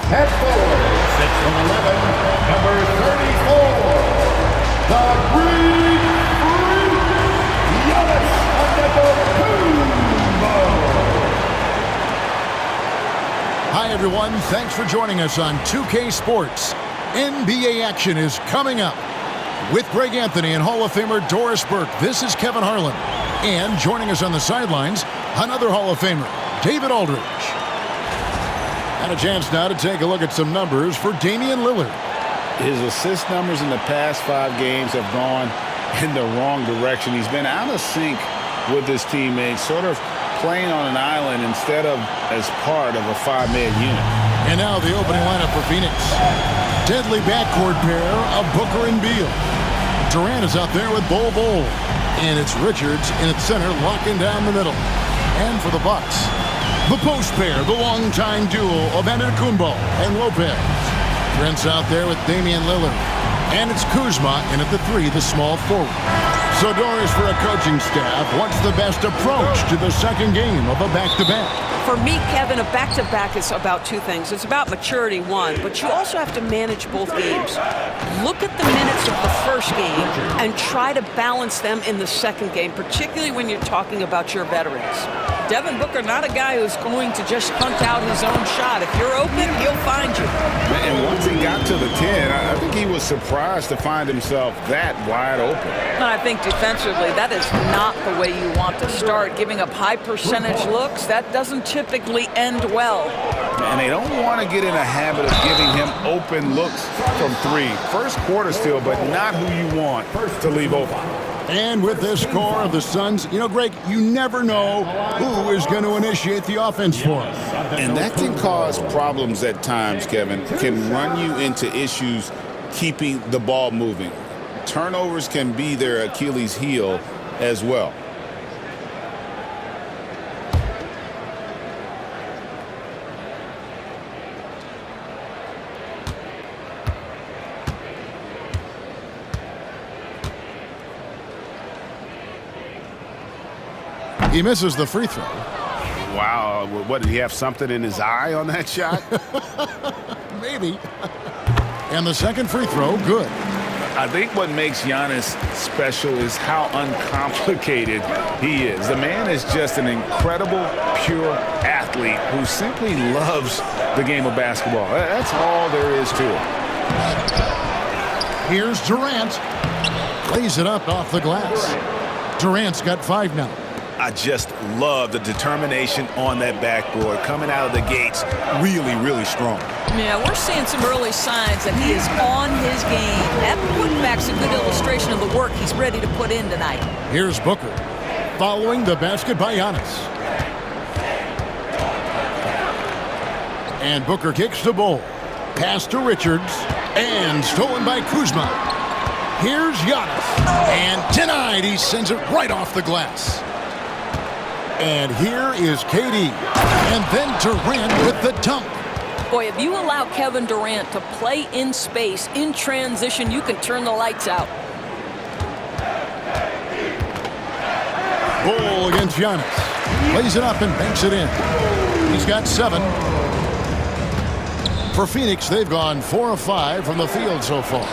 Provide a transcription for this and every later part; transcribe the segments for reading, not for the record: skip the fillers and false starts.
Head forward, 6'11", number 34, the Greek Freak, Giannis Antetokounmpo. Hi, everyone. Thanks for joining us on 2K Sports. NBA action is coming up. With Greg Anthony and Hall of Famer Doris Burke, this is Kevin Harlan. And joining us on the sidelines, another Hall of Famer, David Aldridge. And a chance now to take a look at some numbers for Damian Lillard. His assist numbers in the past 5 games have gone in the wrong direction. He's been out of sync with his teammates, sort of playing on an island instead of as part of a 5-man unit. And now the opening lineup for Phoenix. Deadly backcourt pair of Booker and Beal. Durant is out there with Bol Bol. And it's Richards in its center, locking down the middle. And for the Bucks, the post pair, the longtime duo of Antetokounmpo and Lopez. Trent's out there with Damian Lillard. And it's Kuzma in at the 3, the small forward. So Doris, for a coaching staff, what's the best approach to the second game of a back-to-back? For me, Kevin, a back-to-back is about 2 things. It's about maturity, 1, but you also have to manage both games. Look at the minutes of the first game and try to balance them in the second game, particularly when you're talking about your veterans. Devin Booker, not a guy who's going to just hunt out his own shot. If you're open, he'll find you. And once he got to the 10, I think he was surprised to find himself that wide open. And I think defensively, that is not the way you want to start. Giving up high percentage looks, that doesn't typically end well. And they don't want to get in a habit of giving him open looks from 3. First quarter still, but not who you want to leave open. And with this score of the Suns, Greg, you never know who is going to initiate the offense for them. And that can cause problems at times, Kevin. Can run you into issues keeping the ball moving. Turnovers can be their Achilles heel as well. He misses the free throw. Wow, what, did he have something in his eye on that shot? Maybe. And the second free throw, good. I think what makes Giannis special is how uncomplicated he is. The man is just an incredible, pure athlete who simply loves the game of basketball. That's all there is to it. Here's Durant. Lays it up off the glass. Durant's got 5 now. I just love the determination on that backboard. Coming out of the gates really, really strong. Yeah, we're seeing some early signs that he is on his game. That putback's a good illustration of the work he's ready to put in tonight. Here's Booker, following the basket by Giannis. And Booker kicks the ball. Pass to Richards, and stolen by Kuzma. Here's Giannis, and denied. He sends it right off the glass. And here is KD, and then Durant with the dunk. Boy, if you allow Kevin Durant to play in space, in transition, you can turn the lights out. Ball against Giannis. Lays it up and banks it in. He's got 7. For Phoenix, they've gone 4 of 5 from the field so far.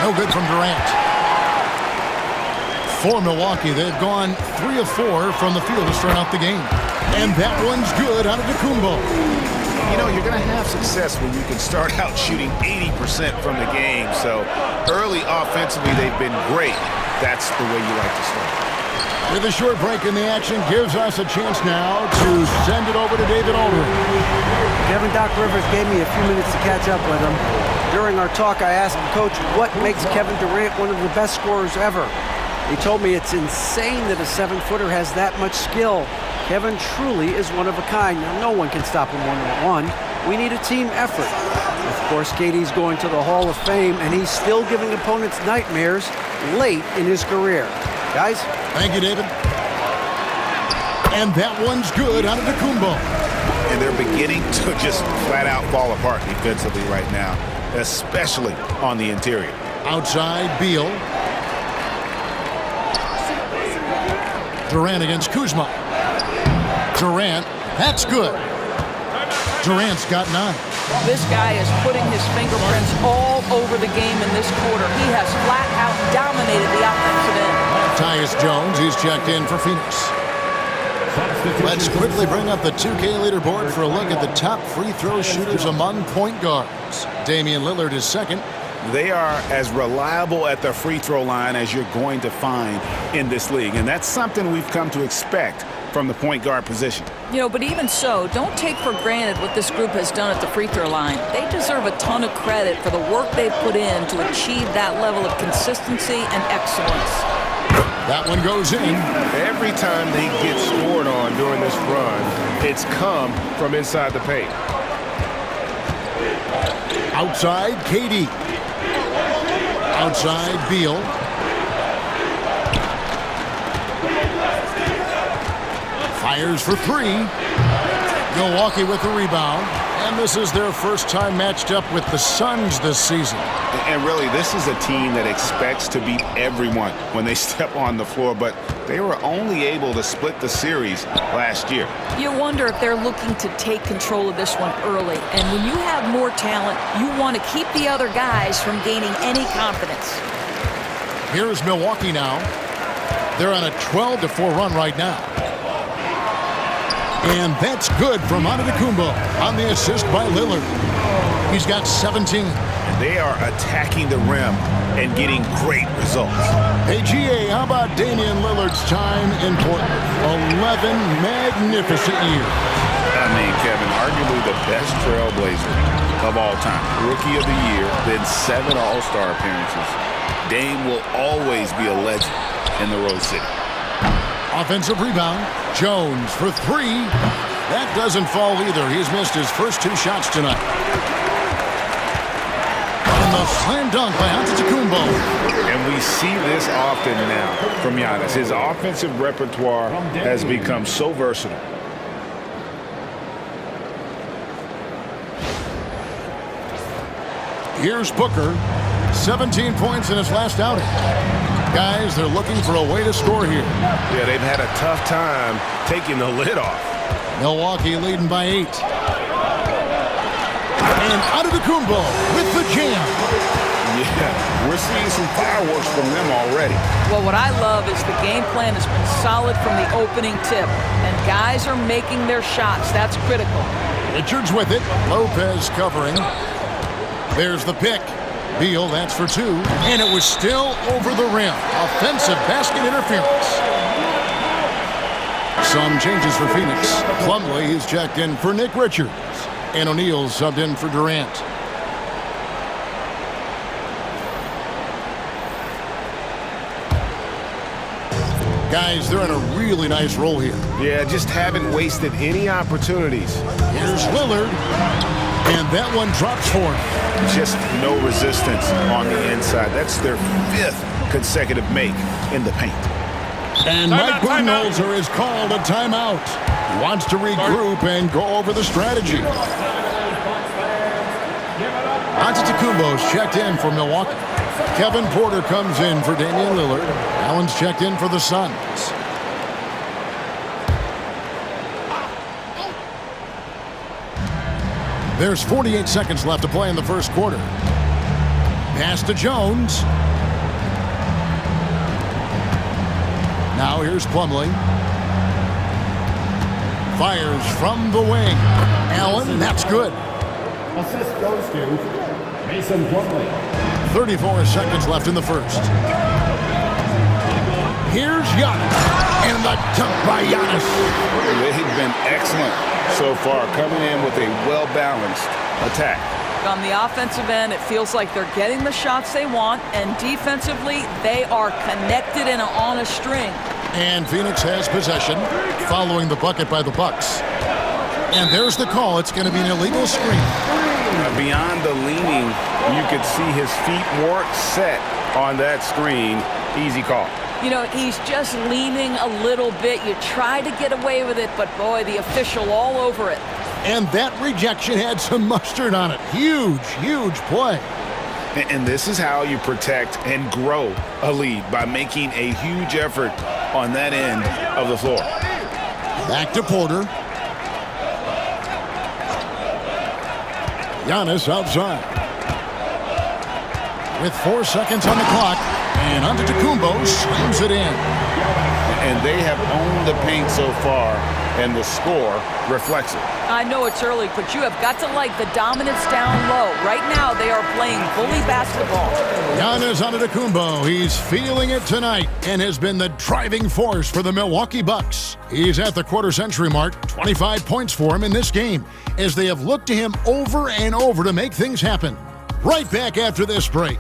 No good from Durant. For Milwaukee, they've gone 3 of 4 from the field to start out the game. And that one's good out of Antetokounmpo. You're going to have success when you can start out shooting 80% from the game. So early offensively, they've been great. That's the way you like to start. With a short break in the action, gives us a chance now to send it over to David Aldridge. Kevin, Doc Rivers gave me a few minutes to catch up with him. During our talk, I asked Coach what makes Kevin Durant one of the best scorers ever. He told me it's insane that a 7-footer has that much skill. Kevin truly is one of a kind. Now, no one can stop him one-on-one. We need a team effort. Of course, KD's going to the Hall of Fame, and he's still giving opponents nightmares late in his career. Guys? Thank you, David. And that one's good out of Antetokounmpo. And they're beginning to just flat-out fall apart defensively right now, especially on the interior. Outside, Beal. Durant against Kuzma. Durant, that's good. Durant's got 9. This guy is putting his fingerprints all over the game in this quarter. He has flat out dominated the offensive end. Tyus Jones, he's checked in for Phoenix. Let's quickly bring up the 2K leaderboard for a look at the top free throw shooters among point guards. Damian Lillard is second. They are as reliable at the free throw line as you're going to find in this league. And that's something we've come to expect from the point guard position. You know, but even so, don't take for granted what this group has done at the free throw line. They deserve a ton of credit for the work they've put in to achieve that level of consistency and excellence. That one goes in. Every time they get scored on during this run, it's come from inside the paint. Outside, KD. Outside, Beal. Fires for 3. Milwaukee with the rebound. And this is their first time matched up with the Suns this season. And really, this is a team that expects to beat everyone when they step on the floor, but they were only able to split the series last year. You wonder if they're looking to take control of this one early. And when you have more talent, you want to keep the other guys from gaining any confidence. Here's Milwaukee now. They're on a 12-4 run right now. And that's good from Antetokounmpo on the assist by Lillard. He's got 17. And they are attacking the rim and getting great results. Hey, GA, how about Damian Lillard's time in Portland? 11 magnificent years. I mean, Kevin, arguably the best trailblazer of all time. Rookie of the year, then 7 All-Star appearances. Dame will always be a legend in the Rose City. Offensive rebound. Jones for 3. That doesn't fall either. He's missed his first 2 shots tonight. And the slam dunk by Antetokounmpo. And we see this often now from Giannis. His offensive repertoire has become so versatile. Here's Booker. 17 points in his last outing. Guys, they're looking for a way to score here. Yeah, they've had a tough time taking the lid off. Milwaukee leading by 8. And Antetokounmpo with the jam. Yeah, we're seeing some fireworks from them already. Well, what I love is the game plan has been solid from the opening tip, and guys are making their shots. That's critical. Richards with it. Lopez covering. There's the pick. Beal, that's for 2. And it was still over the rim. Offensive basket interference. Some changes for Phoenix. Plumlee is checked in for Nick Richards. And O'Neal subbed in for Durant. Guys, they're in a really nice roll here. Yeah, just haven't wasted any opportunities. Here's Lillard. And that one drops for him. Just no resistance on the inside. That's their 5th consecutive make in the paint. And Mike Budenholzer has called a timeout. He wants to regroup and go over the strategy. Antetokounmpo's checked in for Milwaukee. Kevin Porter comes in for Damian Lillard. Allen's checked in for the Suns. There's 48 seconds left to play in the first quarter. Pass to Jones. Now here's Plumlee. Fires from the wing. Allen, that's good. Assist goes to Mason Plumlee. 34 seconds left in the first. Here's Giannis. And the dunk by Giannis. They've been excellent so far, coming in with a well-balanced attack. On the offensive end, it feels like they're getting the shots they want, and defensively, they are connected and on a string. And Phoenix has possession, following the bucket by the Bucks. And there's the call. It's going to be an illegal screen. Beyond the leaning, you could see his feet weren't set on that screen. Easy call. You know, he's just leaning a little bit. You try to get away with it, but boy, the official all over it. And that rejection had some mustard on it. Huge, huge play. And this is how you protect and grow a lead, by making a huge effort on that end of the floor. Back to Porter. Giannis outside. With 4 seconds on the clock, and Antetokounmpo slams it in. And they have owned the paint so far, and the score reflects it. I know it's early, but you have got to like the dominance down low. Right now, they are playing bully basketball. Giannis Antetokounmpo, he's feeling it tonight and has been the driving force for the Milwaukee Bucks. He's at the quarter-century mark, 25 points for him in this game, as they have looked to him over and over to make things happen. Right back after this break.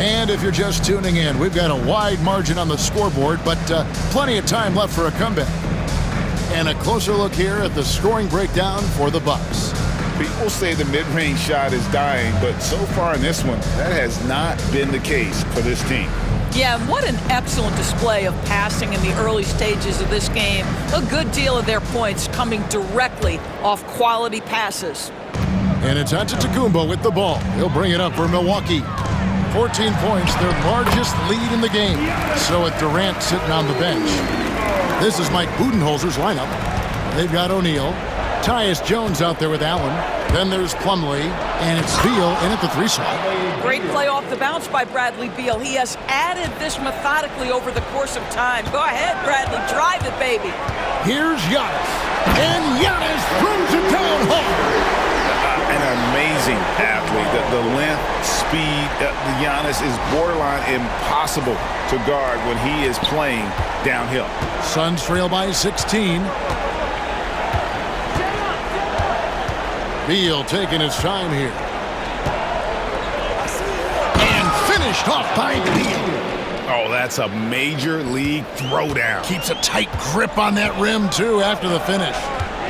And if you're just tuning in, we've got a wide margin on the scoreboard, but plenty of time left for a comeback. And a closer look here at the scoring breakdown for the Bucks. People say the mid-range shot is dying, but so far in this one, that has not been the case for this team. Yeah, what an excellent display of passing in the early stages of this game. A good deal of their points coming directly off quality passes. And it's Antetokounmpo with the ball. He'll bring it up for Milwaukee. 14 points, their largest lead in the game. So with Durant sitting on the bench. This is Mike Budenholzer's lineup. They've got O'Neal. Tyus Jones out there with Allen. Then there's Plumlee, and it's Beal in at the 3 slot. Great play off the bounce by Bradley Beal. He has added this methodically over the course of time. Go ahead, Bradley. Drive it, baby. Here's Giannis. And Giannis throws it down hard. An amazing athlete. The length, speed, Giannis is borderline impossible to guard when he is playing downhill. Suns trail by 16. Beal taking his time here. And finished off by Beal. Oh, that's a major league throwdown. Keeps a tight grip on that rim, too, after the finish.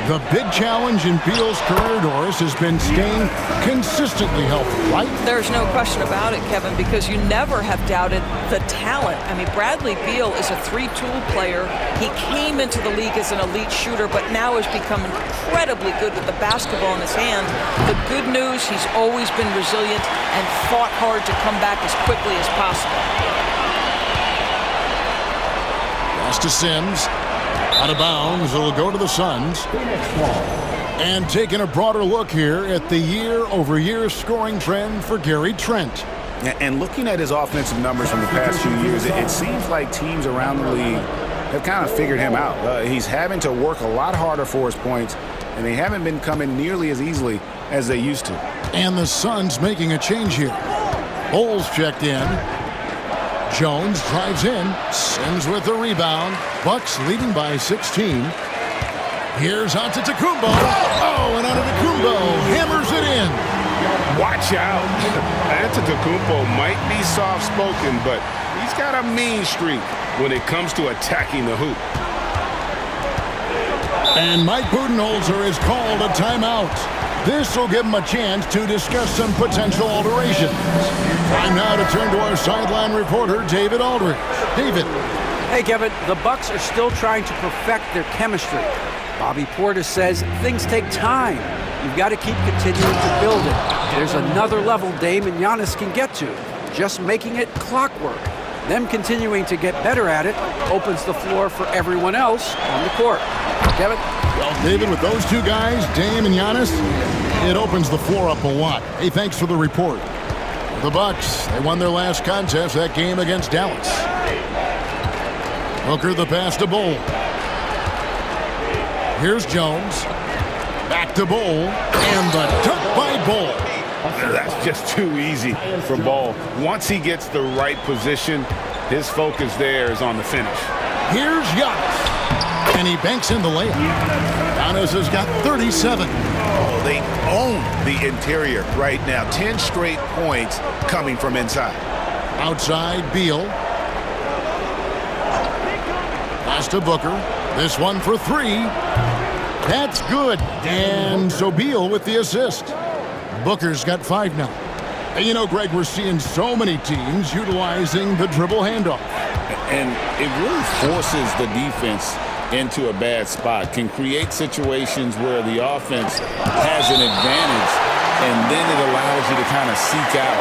The big challenge in Beal's career, Doris, has been staying consistently healthy, right? There's no question about it, Kevin, because you never have doubted the talent. I mean, Bradley Beal is a 3-tool player. He came into the league as an elite shooter, but now has become incredibly good with the basketball in his hand. The good news, he's always been resilient and fought hard to come back as quickly as possible. Pass to Sims. Out of bounds, it'll go to the Suns. And taking a broader look here at the year-over-year scoring trend for Gary Trent. And looking at his offensive numbers from the past few years, it seems like teams around the league have kind of figured him out. He's having to work a lot harder for his points, and they haven't been coming nearly as easily as they used to. And the Suns making a change here. Bowles checked in. Jones drives in. Sims with the rebound. Bucks leading by 16. Here's Antetokounmpo. Oh, and Antetokounmpo hammers it in. Watch out. Antetokounmpo might be soft-spoken, but he's got a mean streak when it comes to attacking the hoop. And Mike Budenholzer has called a timeout. This will give him a chance to discuss some potential alterations. Time now to turn to our sideline reporter, David Aldridge. David. Hey, Kevin, the Bucks are still trying to perfect their chemistry. Bobby Portis says things take time. You've got to keep continuing to build it. There's another level Dame and Giannis can get to. Just making it clockwork. Them continuing to get better at it opens the floor for everyone else on the court. Kevin? Well, David, with those two guys, Dame and Giannis, it opens the floor up a lot. Hey, thanks for the report. The Bucks, they won their last contest, that game against Dallas. Hooker the pass to Bol. Here's Jones. Back to Bol. And the dunk by Bol. That's just too easy for Bol. Once he gets the right position, his focus there is on the finish. Here's Giannis. And he banks in the layup. Giannis has got 37. Oh, they own the interior right now. 10 straight points coming from inside. Outside, Beal. Pass to Booker. This one for 3. That's good. And so Beal with the assist. Booker's got 5 now. And you know, Greg, we're seeing so many teams utilizing the dribble handoff. And it really forces the defense into a bad spot, can create situations where the offense has an advantage, and then it allows you to kind of seek out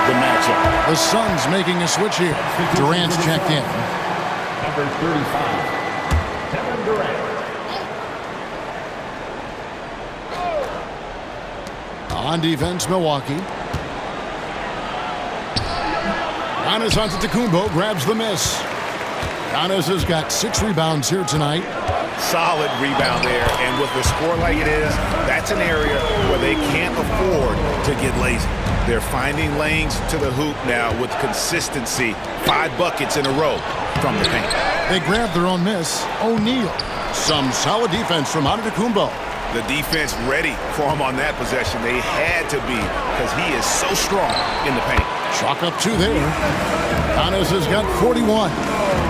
the matchup. The Suns making a switch here. Durant's checked in. Number 35, Kevin Durant. On defense, Milwaukee. Giannis Antetokounmpo grabs the miss. Giannis has got 6 rebounds here tonight. Solid rebound there, and with the score like it is, that's an area where they can't afford to get lazy. They're finding lanes to the hoop now with consistency. 5 buckets in a row from the paint. They grab their own miss. O'Neal. Some solid defense from Antetokounmpo. The defense ready for him on that possession. They had to be, because he is so strong in the paint. Chalk up 2 there. Giannis has got 41.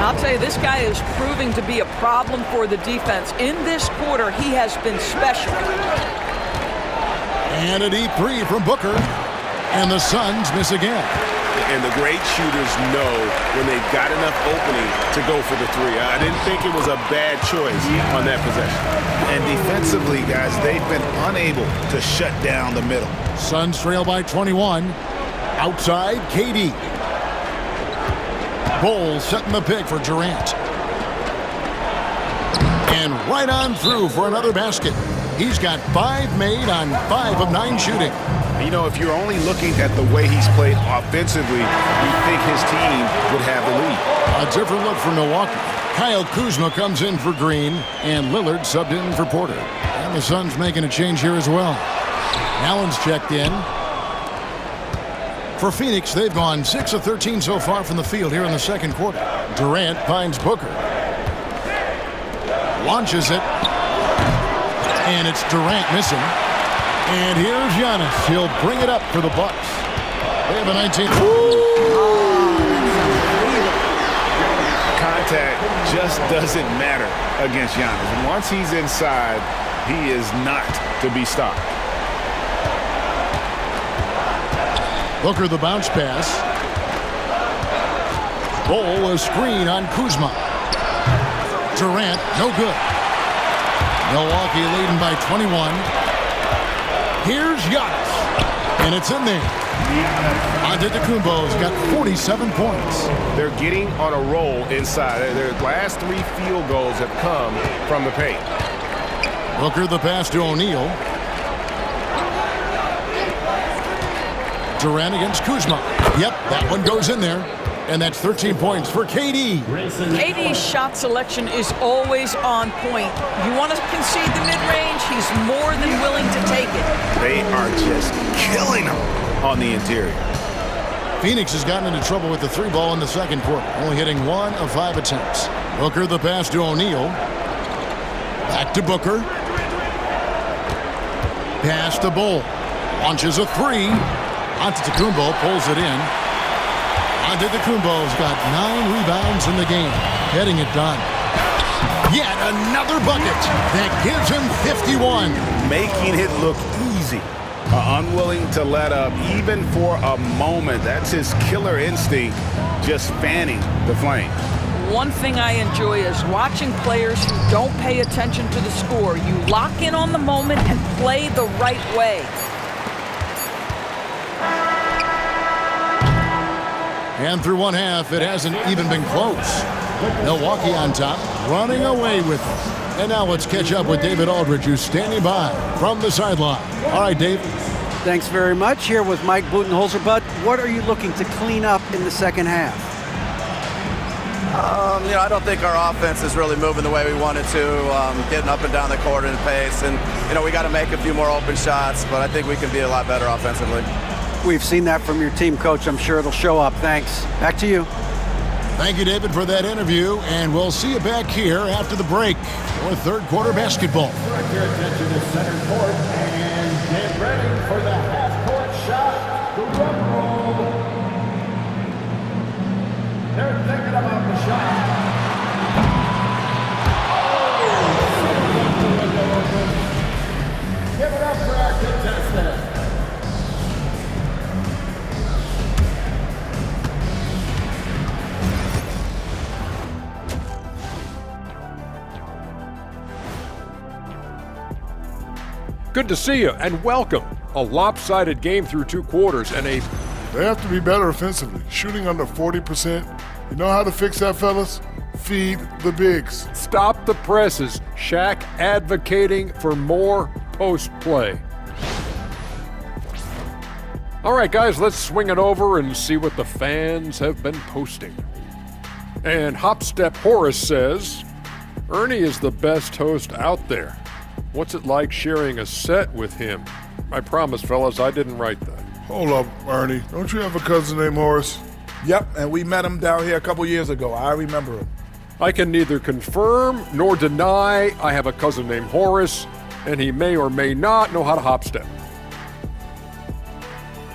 I'll tell you, this guy is proving to be a problem for the defense. In this quarter, he has been special. And a deep 3 from Booker. And the Suns miss again. And the great shooters know when they've got enough opening to go for the 3. I didn't think it was a bad choice on that possession. And defensively, guys, they've been unable to shut down the middle. Suns trail by 21. Outside, KD. Bol setting the pick for Durant. And right on through for another basket. He's got 5 made on 5 of 9 shooting. You know, if you're only looking at the way he's played offensively, you'd think his team would have the lead. A different look for Milwaukee. Kyle Kuzma comes in for Green, and Lillard subbed in for Porter. And the Suns making a change here as well. Allen's checked in. For Phoenix, they've gone 6 of 13 so far from the field here in the second quarter. Durant finds Booker. Launches it. And it's Durant missing. And here's Giannis. He'll bring it up for the Bucks. They have a 19. Contact just doesn't matter against Giannis. And once he's inside, he is not to be stopped. Booker the bounce pass. Bol a screen on Kuzma. Durant, no good. Milwaukee leading by 21. Here's Giannis. And it's in there. Antetokounmpo's got 47 points. They're getting on a roll inside. Their last 3 field goals have come from the paint. Booker the pass to O'Neal. Durant against Kuzma. Yep, that one goes in there. And that's 13 points for KD. KD's shot selection is always on point. You want to concede the mid-range, he's more than willing to take it. They are just killing them on the interior. Phoenix has gotten into trouble with the 3 ball in the second quarter, only hitting 1 of 5 attempts. Booker the pass to O'Neal. Back to Booker. Pass to Bol. Launches a 3. Antetokounmpo pulls it in. Antetokounmpo's got 9 rebounds in the game, getting it done. Yet another bucket that gives him 51. Making it look easy. Unwilling to let up even for a moment. That's his killer instinct, just fanning the flame. One thing I enjoy is watching players who don't pay attention to the score. You lock in on the moment and play the right way. And through one half, it hasn't even been close. Milwaukee on top, running away with it. And now let's catch up with David Aldridge, who's standing by from the sideline. All right, Dave. Thanks very much. Here with Mike Budenholzer. Bud, what are you looking to clean up in the second half? I don't think our offense is really moving the way we wanted to, getting up and down the court in pace. And, we got to make a few more open shots, but I think we can be a lot better offensively. We've seen that from your team, Coach. I'm sure it'll show up. Thanks. Back to you. Thank you, David, for that interview. And we'll see you back here after the break for third quarter basketball. Direct your attention to center court and get ready for the half-court shot. The drum roll. They're thinking about the shot. Give it up for our contestant. Good to see you, and welcome. A lopsided game through 2 quarters and a... They have to be better offensively. Shooting under 40%. You know how to fix that, fellas? Feed the bigs. Stop the presses. Shaq advocating for more post play. All right, guys, let's swing it over and see what the fans have been posting. And Hopstep Horace says, Ernie is the best host out there. What's it like sharing a set with him? I promise, fellas, I didn't write that. Hold up, Ernie. Don't you have a cousin named Horace? Yep, and we met him down here a couple years ago. I remember him. I can neither confirm nor deny I have a cousin named Horace, and he may or may not know how to hopstep.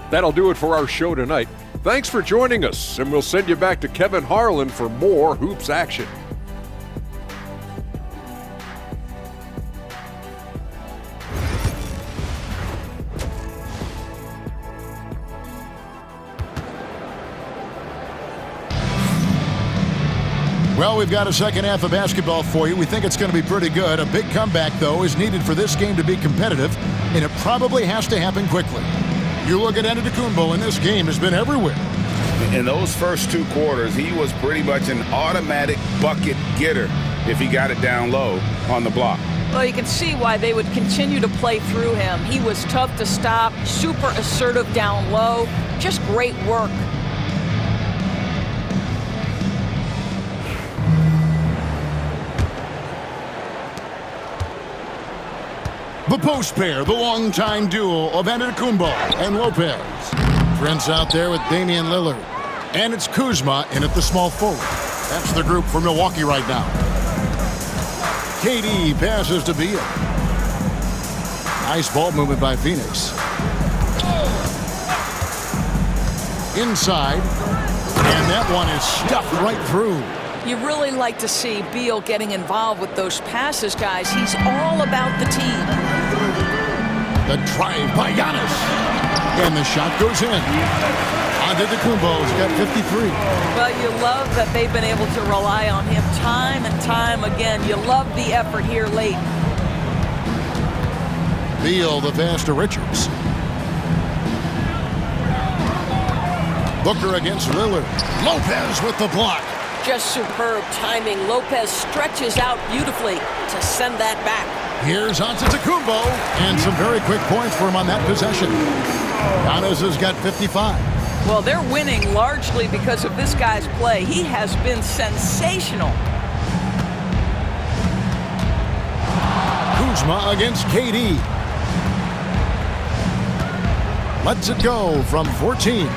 That'll do it for our show tonight. Thanks for joining us, and we'll send you back to Kevin Harlan for more hoops action. Well, we've got a second half of basketball for you. We think it's going to be pretty good. A big comeback, though, is needed for this game to be competitive, and it probably has to happen quickly. You look at Antetokounmpo, and this game has been everywhere. In those first 2 quarters, he was pretty much an automatic bucket getter if he got it down low on the block. Well, you can see why they would continue to play through him. He was tough to stop, super assertive down low, just great work. The post pair, the longtime duo of Antetokounmpo and Lopez. Trent's out there with Damian Lillard. And it's Kuzma in at the small forward. That's the group for Milwaukee right now. KD passes to Beal. Nice ball movement by Phoenix. Inside. And that one is stuffed right through. You really like to see Beal getting involved with those passes, guys. He's all about the team. The drive by Giannis. And the shot goes in. Antetokounmpo's got 53. Well, you love that they've been able to rely on him time and time again. You love the effort here late. Beal, the pass to Richards. Booker against Lillard. Lopez with the block. Just superb timing. Lopez stretches out beautifully to send that back. Here's Antetokounmpo, and some very quick points for him on that possession. Giannis has got 55. Well, they're winning largely because of this guy's play. He has been sensational. Kuzma against KD. Lets it go from 14.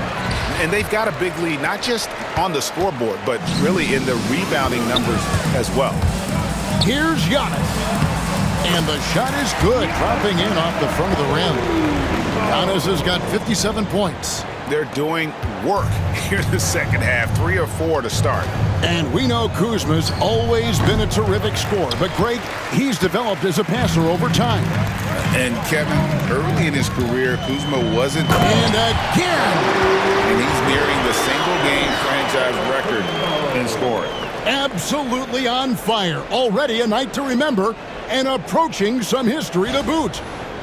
And they've got a big lead, not just on the scoreboard, but really in the rebounding numbers as well. Here's Giannis. And the shot is good, dropping in off the front of the rim. Giannis has got 57 points. They're doing work here in the second half, 3 or 4 to start. And we know Kuzma's always been a terrific scorer, but Greg, he's developed as a passer over time. And Kevin, early in his career, Kuzma wasn't. And again! And he's nearing the single-game franchise record in scoring. Absolutely on fire. Already a night to remember, and approaching some history to boot.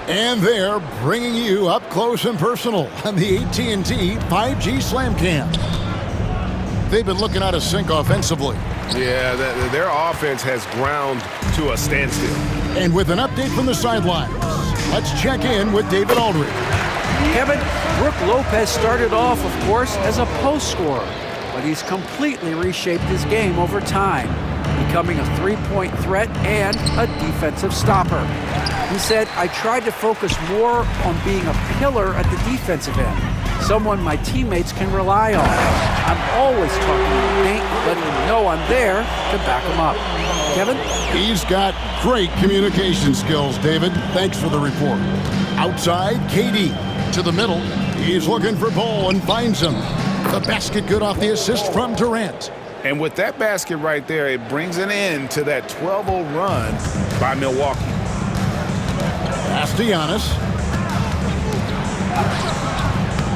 And they're bringing you up close and personal on the AT&T 5G Slam Cam. They've been looking out of sync offensively. Yeah, their offense has ground to a standstill. And with an update from the sidelines, let's check in with David Aldridge. Kevin, Brook Lopez started off, of course, as a post scorer, but he's completely reshaped his game over time, becoming a three-point threat and a defensive stopper. He said, I tried to focus more on being a pillar at the defensive end, someone my teammates can rely on. I'm always talking to the paint, letting them know I'm there to back them up. Kevin? He's got great communication skills, David. Thanks for the report. Outside, KD. To the middle, he's looking for Ball and finds him. The basket good off the assist from Durant. And with that basket right there, it brings an end to that 12-0 run by Milwaukee. Pass to Giannis.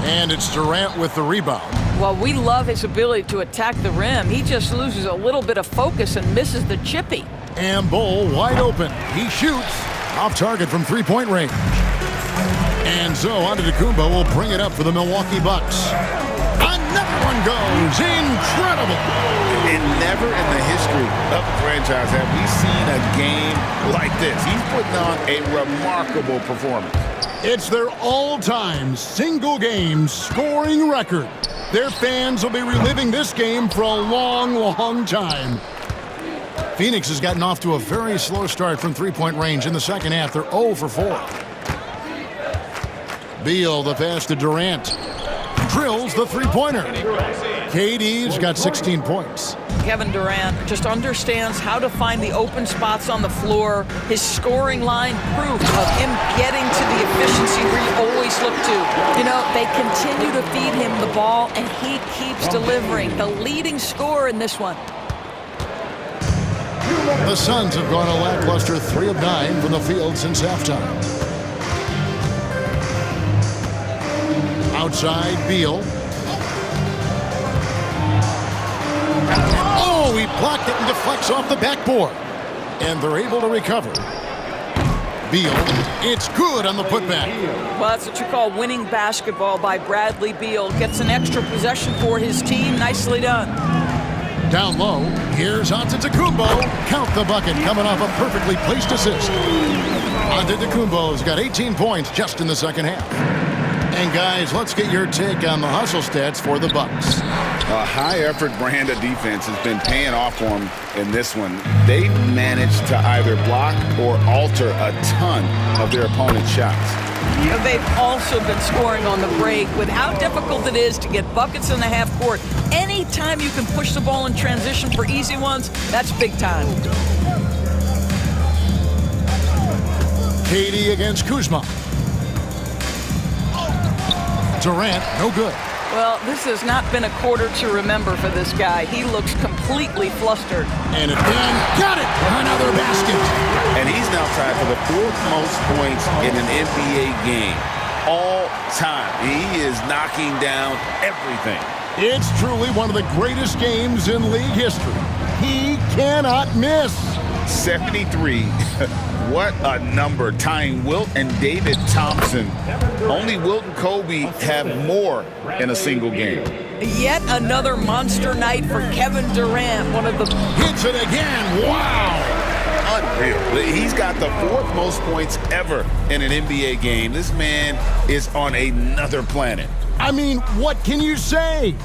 And it's Durant with the rebound. Well, we love his ability to attack the rim. He just loses a little bit of focus and misses the chippy. And Ball wide open. He shoots. Off target from three-point range. And so Antetokounmpo will bring it up for the Milwaukee Bucks. Another one goes. Incredible. And never in the history of the franchise have we seen a game like this. He's putting on a remarkable performance. It's their all-time single-game scoring record. Their fans will be reliving this game for a long, long time. Phoenix has gotten off to a very slow start from three-point range in the second half. They're 0 for 4. Beal, the pass to Durant. Drills the three-pointer. KD's got 16 points. Kevin Durant just understands how to find the open spots on the floor. His scoring line proof of him getting to the efficiency where you always look to. You know, they continue to feed him the ball, and he keeps delivering. The leading scorer in this one. The Suns have gone a lackluster 3 of 9 from the field since halftime. Outside, Beal. Oh, he blocked it and deflects off the backboard. And they're able to recover. Beal, it's good on the putback. Well, that's what you call winning basketball by Bradley Beal. Gets an extra possession for his team. Nicely done. Down low, here's Antetokounmpo. Count the bucket, coming off a perfectly placed assist. Antetokounmpo's got 18 points just in the second half. And guys, let's get your take on the hustle stats for the Bucks. A high-effort brand of defense has been paying off for them in this one. They've managed to either block or alter a ton of their opponent's shots. They've also been scoring on the break with how difficult it is to get buckets in the half court. Anytime you can push the ball in transition for easy ones, that's big time. KD against Kuzma. Durant, no good. Well, this has not been a quarter to remember for this guy. He looks completely flustered. And again, got it! Another basket. And he's now tied for the 4th most points in an NBA game all time. He is knocking down everything. It's truly one of the greatest games in league history. He cannot miss. 73. What a number, tying Wilt and David Thompson. Only Wilt and Kobe have more in a single game. Yet another monster night for Kevin Durant. One of the... Hits it again. Wow. Unreal. He's got the 4th most points ever in an NBA game. This man is on another planet. I mean, what can you say?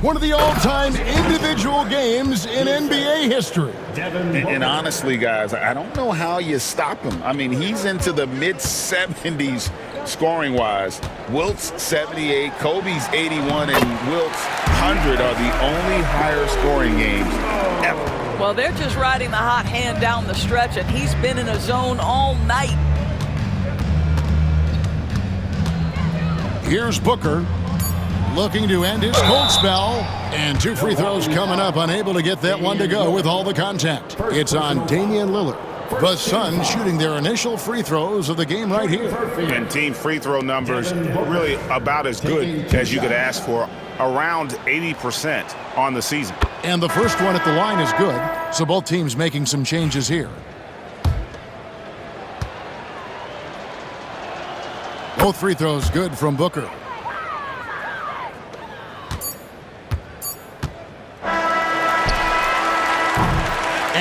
One of the all-time individual games in NBA history. And honestly, guys, I don't know how you stop him. I mean, he's into the mid-70s scoring-wise. Wilt's 78, Kobe's 81, and Wilt's 100 are the only higher scoring games ever. Well, they're just riding the hot hand down the stretch, and he's been in a zone all night. Here's Booker. Looking to end his cold spell. And 2 free throws coming up, unable to get that one to go with all the contact. It's on Damian Lillard. The Suns shooting their initial free throws of the game right here. And team free throw numbers really about as good as you could ask for. Around 80% on the season. And the first one at the line is good, so both teams making some changes here. Both free throws good from Booker.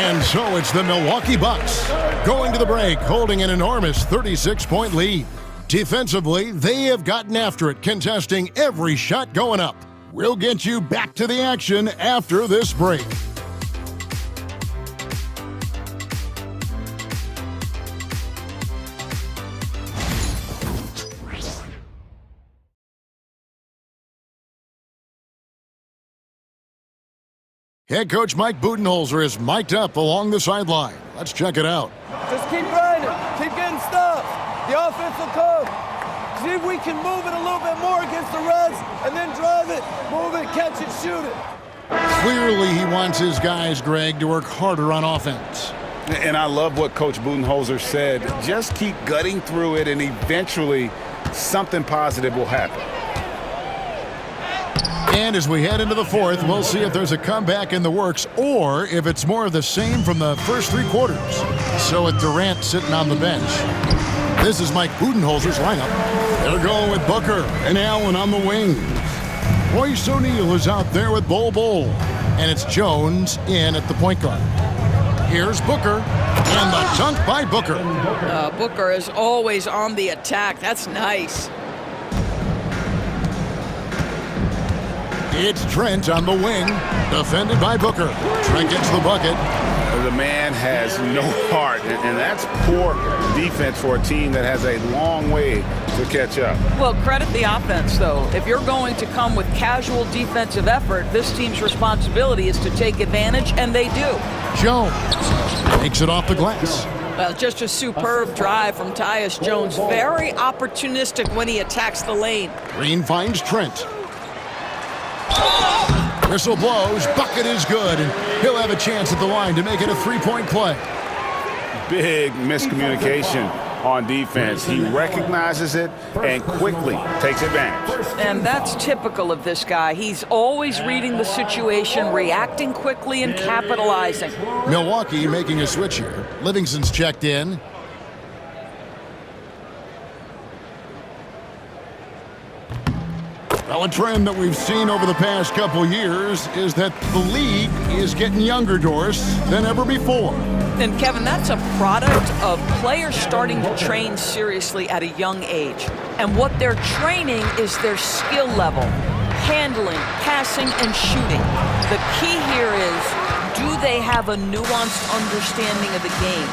And so it's the Milwaukee Bucks going to the break, holding an enormous 36-point lead. Defensively, they have gotten after it, contesting every shot going up. We'll get you back to the action after this break. Head coach Mike Budenholzer is mic'd up along the sideline. Let's check it out. Just keep grinding. Keep getting stops. The offense will come. See if we can move it a little bit more against the Reds and then drive it, move it, catch it, shoot it. Clearly he wants his guys, Greg, to work harder on offense. And I love what Coach Budenholzer said. Just keep gutting through it, and eventually something positive will happen. And as we head into the fourth, we'll see if there's a comeback in the works or if it's more of the same from the first three quarters. So with Durant sitting on the bench, this is Mike Budenholzer's lineup. They're going with Booker and Allen on the wing. Royce O'Neal is out there with Bol. And it's Jones in at the point guard. Here's Booker, and the dunk by Booker. Booker is always on the attack. That's nice. It's Trent on the wing, defended by Booker. Trent gets the bucket. The man has no heart, and that's poor defense for a team that has a long way to catch up. Well, credit the offense, though. If you're going to come with casual defensive effort, this team's responsibility is to take advantage, and they do. Jones takes it off the glass. Well, just a superb drive from Tyus Jones. Very opportunistic when he attacks the lane. Green finds Trent. Whistle blows, bucket is good, and he'll have a chance at the line to make it a three-point play. Big miscommunication on defense. He recognizes it and quickly takes advantage. And that's typical of this guy. He's always reading the situation, reacting quickly, and capitalizing. Milwaukee making a switch here. Livingston's checked in. Well, a trend that we've seen over the past couple years is that the league is getting younger, Doris, than ever before. And, Kevin, that's a product of players starting to train seriously at a young age. And what they're training is their skill level, handling, passing, and shooting. The key here is, do they have a nuanced understanding of the game?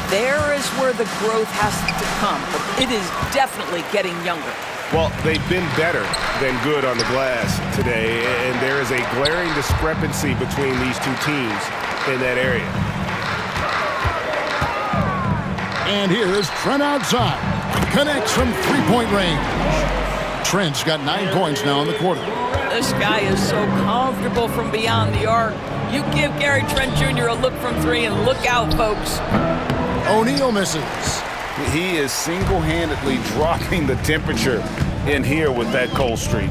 There is where the growth has to come. But it is definitely getting younger. Well, they've been better than good on the glass today, and there is a glaring discrepancy between these two teams in that area. And here's Trent outside. Connects from three-point range. Trent's got 9 points now in the quarter. This guy is so comfortable from beyond the arc. You give Gary Trent Jr. a look from three, and look out, folks. O'Neal misses. He is single-handedly dropping the temperature in here with that cold streak.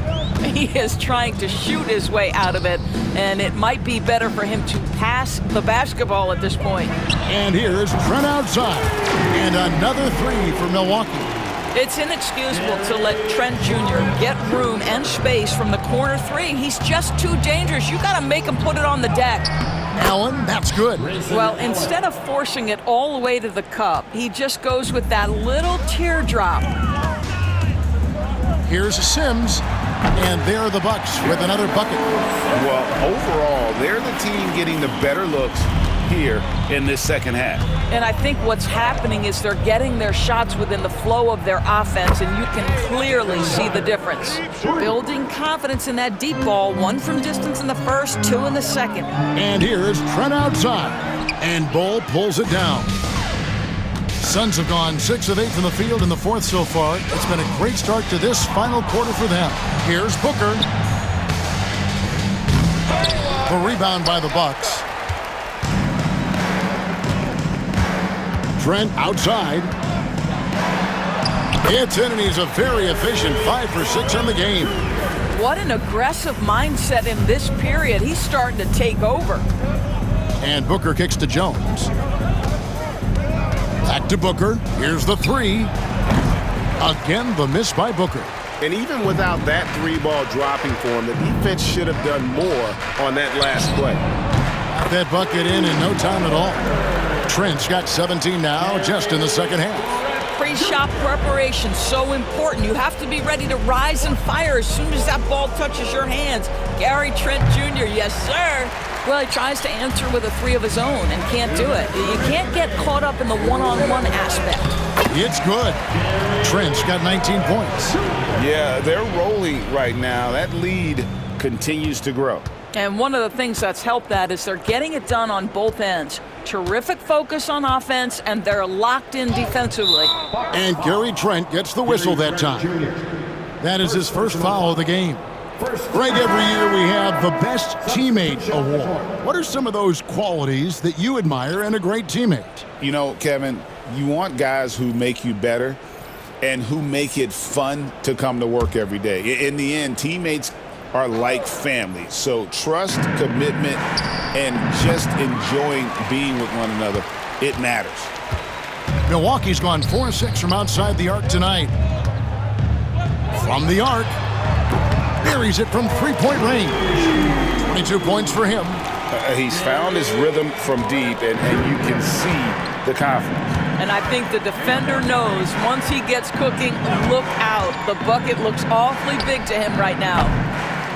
He is trying to shoot his way out of it, and it might be better for him to pass the basketball at this point. And here's Trent outside. And another three for Milwaukee. It's inexcusable to let Trent Jr. get room and space from the corner three. He's just too dangerous. You got to make him put it on the deck. Allen, that's good. Well, instead of forcing it all the way to the cup, he just goes with that little teardrop. Here's Sims, and there are the Bucks with another bucket. Well, overall, they're the team getting the better looks here in this second half. And I think what's happening is they're getting their shots within the flow of their offense, and you can clearly see the difference. Building confidence in that deep ball, 1 from distance in the first, 2 in the second. And here's Trent outside, and Bol pulls it down. Suns have gone 6 of 8 from the field in the fourth so far. It's been a great start to this final quarter for them. Here's Booker. A rebound by the Bucks. Trent outside. It's in, and he's a very efficient 5 for 6 on the game. What an aggressive mindset in this period. He's starting to take over. And Booker kicks to Jones. Back to Booker. Here's the three. Again, the miss by Booker. And even without that three ball dropping for him, the defense should have done more on that last play. Got that bucket in no time at all. Trent's got 17 now, just in the second half. Pre-shot preparation, so important. You have to be ready to rise and fire as soon as that ball touches your hands. Gary Trent Jr., yes, sir. Well, he tries to answer with a three of his own and can't do it. You can't get caught up in the one-on-one aspect. It's good. Trent's got 19 points. Yeah, they're rolling right now. That lead continues to grow. And one of the things that's helped that is they're getting it done on both ends. Terrific focus on offense, and they're locked in defensively. And Gary Trent gets the whistle that time. That is his first foul of the game. Greg, every year we have the Best Teammate Award. What are some of those qualities that you admire in a great teammate? You know, Kevin, you want guys who make you better, and who make it fun to come to work every day. In the end, teammates are like family. So trust, commitment, and just enjoying being with one another, it matters. Milwaukee's gone 4-6 from outside the arc tonight. From the arc, buries it from three-point range. 22 points for him. He's found his rhythm from deep, and you can see the confidence. And I think the defender knows once he gets cooking, look out. The bucket looks awfully big to him right now.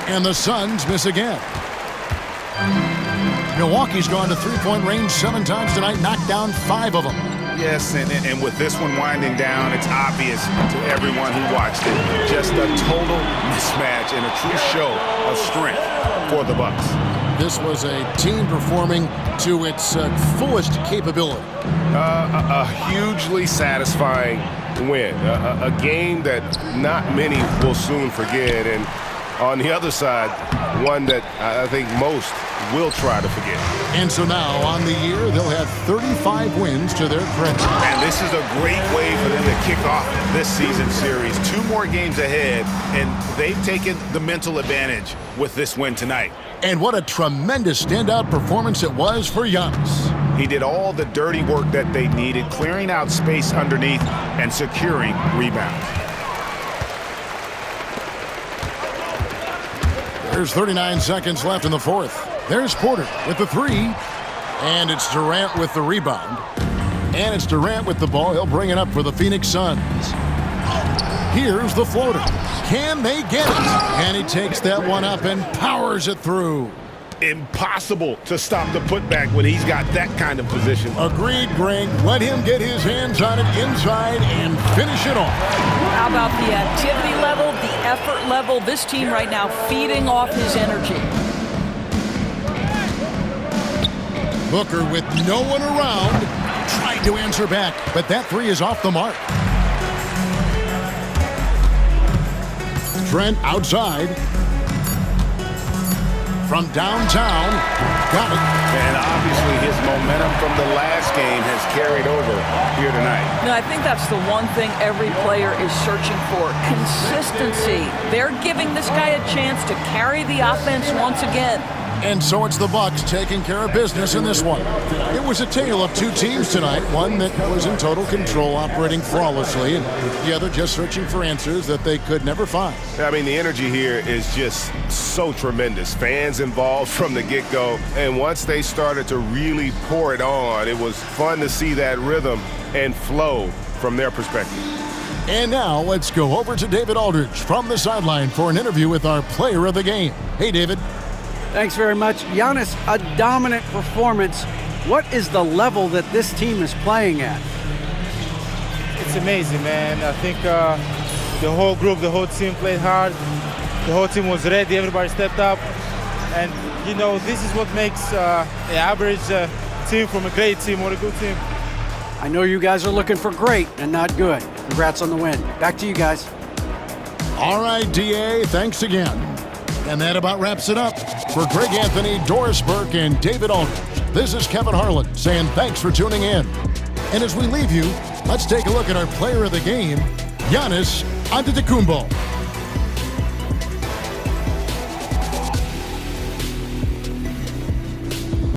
And the Suns miss again. Milwaukee's gone to three-point range 7 times tonight, knocked down 5 of them. Yes, and with this one winding down, it's obvious to everyone who watched it. Just a total mismatch and a true show of strength for the Bucks. This was a team performing to its fullest capability. A hugely satisfying win. A game that not many will soon forget. And on the other side, one that I think most will try to forget. And so now, on the year, they'll have 35 wins to their credit. And this is a great way for them to kick off this season series. 2 more games ahead, and they've taken the mental advantage with this win tonight. And what a tremendous standout performance it was for Giannis. He did all the dirty work that they needed, clearing out space underneath and securing rebounds. There's 39 seconds left in the fourth. There's Porter with the 3. And it's Durant with the rebound. And it's Durant with the ball. He'll bring it up for the Phoenix Suns. Here's the floater. Can they get it? And he takes that one up and powers it through. Impossible to stop the putback when he's got that kind of position. Agreed, Greg. Let him get his hands on it inside and finish it off. How about the activity level, the effort level? This team right now feeding off his energy. Booker with no one around tried to answer back, but that 3 is off the mark. Trent outside. From downtown, got it. And obviously his momentum from the last game has carried over here tonight. No, I think that's the one thing every player is searching for, consistency. They're giving this guy a chance to carry the offense once again. And so it's the Bucks taking care of business in this one. It was a tale of 2 teams tonight, one that was in total control, operating flawlessly, and the other just searching for answers that they could never find. I mean, the energy here is just so tremendous. Fans involved from the get-go, and once they started to really pour it on, it was fun to see that rhythm and flow from their perspective. And now let's go over to David Aldridge from the sideline for an interview with our player of the game. Hey, David. Thanks very much. Giannis, a dominant performance. What is the level that this team is playing at? It's amazing, man. I think the whole group, the whole team played hard. The whole team was ready. Everybody stepped up. And, you know, this is what makes an average team from a great team or a good team. I know you guys are looking for great and not good. Congrats on the win. Back to you guys. All right, DA, thanks again. And that about wraps it up. For Greg Anthony, Doris Burke, and David Aldridge, this is Kevin Harlan saying thanks for tuning in. And as we leave you, let's take a look at our player of the game, Giannis Antetokounmpo.